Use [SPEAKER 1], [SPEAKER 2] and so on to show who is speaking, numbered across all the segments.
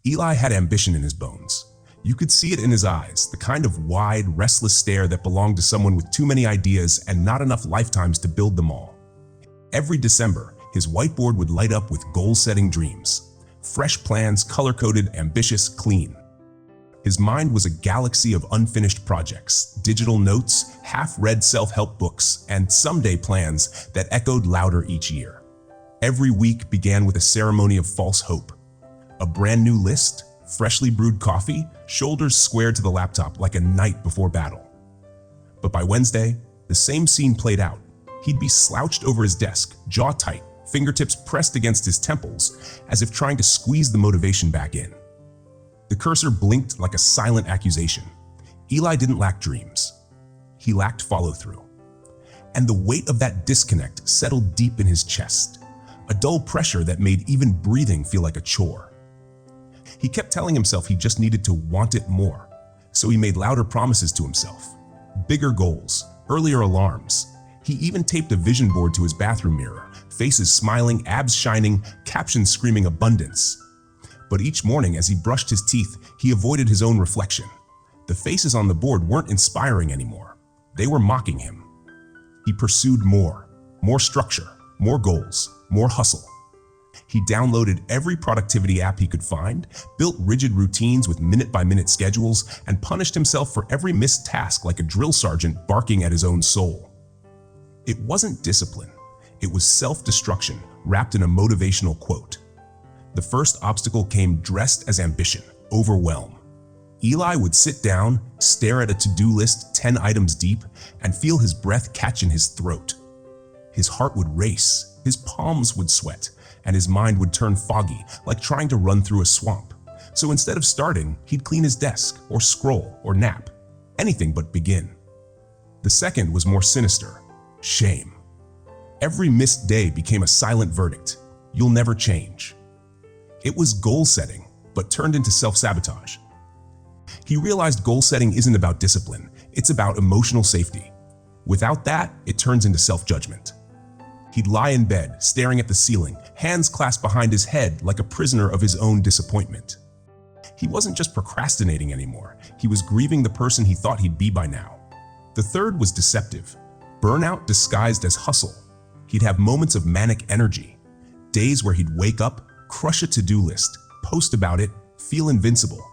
[SPEAKER 1] Eli had ambition in his bones. You could see it in his eyes, the kind of wide, restless stare that belonged to someone with too many ideas and not enough lifetimes to build them all. Every December, his whiteboard would light up with goal-setting dreams. Fresh plans, color-coded, ambitious, clean. His mind was a galaxy of unfinished projects, digital notes, half-read self-help books, and someday plans that echoed louder each year. Every week began with a ceremony of false hope. A brand new list, freshly brewed coffee, shoulders squared to the laptop like a knight before battle. But by Wednesday, the same scene played out. He'd be slouched over his desk, jaw tight, fingertips pressed against his temples, as if trying to squeeze the motivation back in. The cursor blinked like a silent accusation. Eli didn't lack dreams. He lacked follow-through. And the weight of that disconnect settled deep in his chest, a dull pressure that made even breathing feel like a chore. He kept telling himself he just needed to want it more, so he made louder promises to himself. Bigger goals, earlier alarms. He even taped a vision board to his bathroom mirror, faces smiling, abs shining, captions screaming abundance. But each morning as he brushed his teeth, he avoided his own reflection. The faces on the board weren't inspiring anymore. They were mocking him. He pursued more structure, more goals, more hustle. He downloaded every productivity app he could find, built rigid routines with minute-by-minute schedules, and punished himself for every missed task like a drill sergeant barking at his own soul. It wasn't discipline. It was self-destruction wrapped in a motivational quote. The first obstacle came dressed as ambition, overwhelm. Eli would sit down, stare at a to-do list 10 items deep, and feel his breath catch in his throat. His heart would race, his palms would sweat, and his mind would turn foggy, like trying to run through a swamp. So instead of starting, he'd clean his desk, or scroll, or nap. Anything but begin. The second was more sinister. Shame. Every missed day became a silent verdict. You'll never change. It was goal setting, but turned into self-sabotage. He realized goal setting isn't about discipline, it's about emotional safety. Without that, it turns into self-judgment. He'd lie in bed, staring at the ceiling, hands clasped behind his head like a prisoner of his own disappointment. He wasn't just procrastinating anymore, he was grieving the person he thought he'd be by now. The third was deceptive. Burnout disguised as hustle. He'd have moments of manic energy, days where he'd wake up, crush a to-do list, post about it, feel invincible.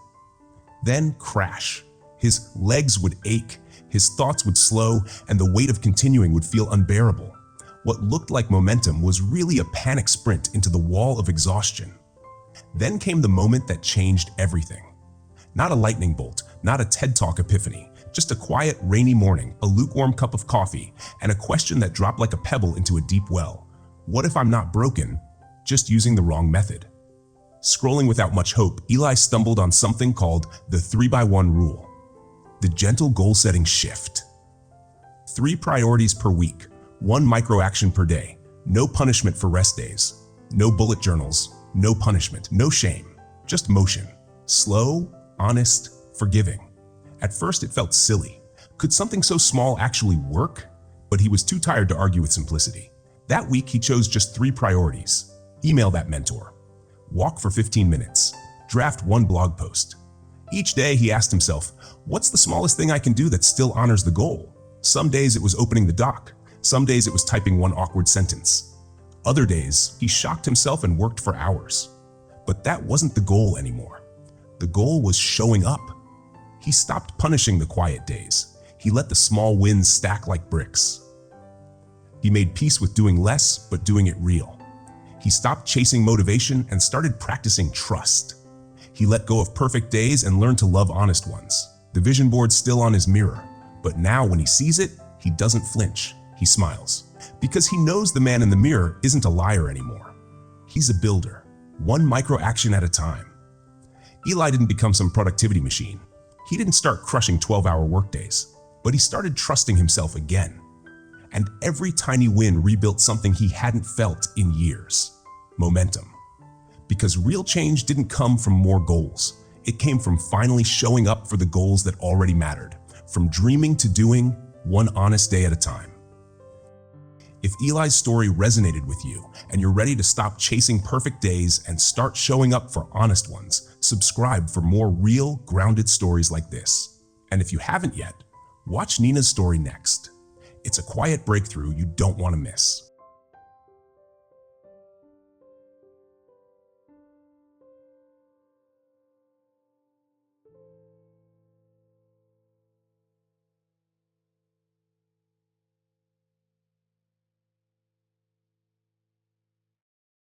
[SPEAKER 1] Then crash. His legs would ache, his thoughts would slow, and the weight of continuing would feel unbearable. What looked like momentum was really a panic sprint into the wall of exhaustion. Then came the moment that changed everything. Not a lightning bolt, not a TED Talk epiphany, just a quiet, rainy morning, a lukewarm cup of coffee, and a question that dropped like a pebble into a deep well. What if I'm not broken, just using the wrong method? Scrolling without much hope, Eli stumbled on something called the 3x1 rule. The gentle goal-setting shift. 3 priorities per week, 1 micro-action per day, no punishment for rest days, no bullet journals, no punishment, no shame, just motion. Slow, honest, forgiving. At first it felt silly. Could something so small actually work? But he was too tired to argue with simplicity. That week he chose just 3 priorities. Email that mentor. Walk for 15 minutes. Draft 1 blog post. Each day he asked himself, what's the smallest thing I can do that still honors the goal? Some days it was opening the doc. Some days it was typing 1 awkward sentence. Other days, he shocked himself and worked for hours. But that wasn't the goal anymore. The goal was showing up. He stopped punishing the quiet days. He let the small wins stack like bricks. He made peace with doing less, but doing it real. He stopped chasing motivation and started practicing trust. He let go of perfect days and learned to love honest ones. The vision board's still on his mirror, but now when he sees it, he doesn't flinch. He smiles. Because he knows the man in the mirror isn't a liar anymore. He's a builder, 1 micro action at a time. Eli didn't become some productivity machine. He didn't start crushing 12-hour workdays, but he started trusting himself again. And every tiny win rebuilt something he hadn't felt in years: momentum. Because real change didn't come from more goals. It came from finally showing up for the goals that already mattered, from dreaming to doing, 1 honest day at a time. If Eli's story resonated with you and you're ready to stop chasing perfect days and start showing up for honest ones, subscribe for more real, grounded stories like this. And if you haven't yet, watch Nina's story next. It's a quiet breakthrough you don't want to miss.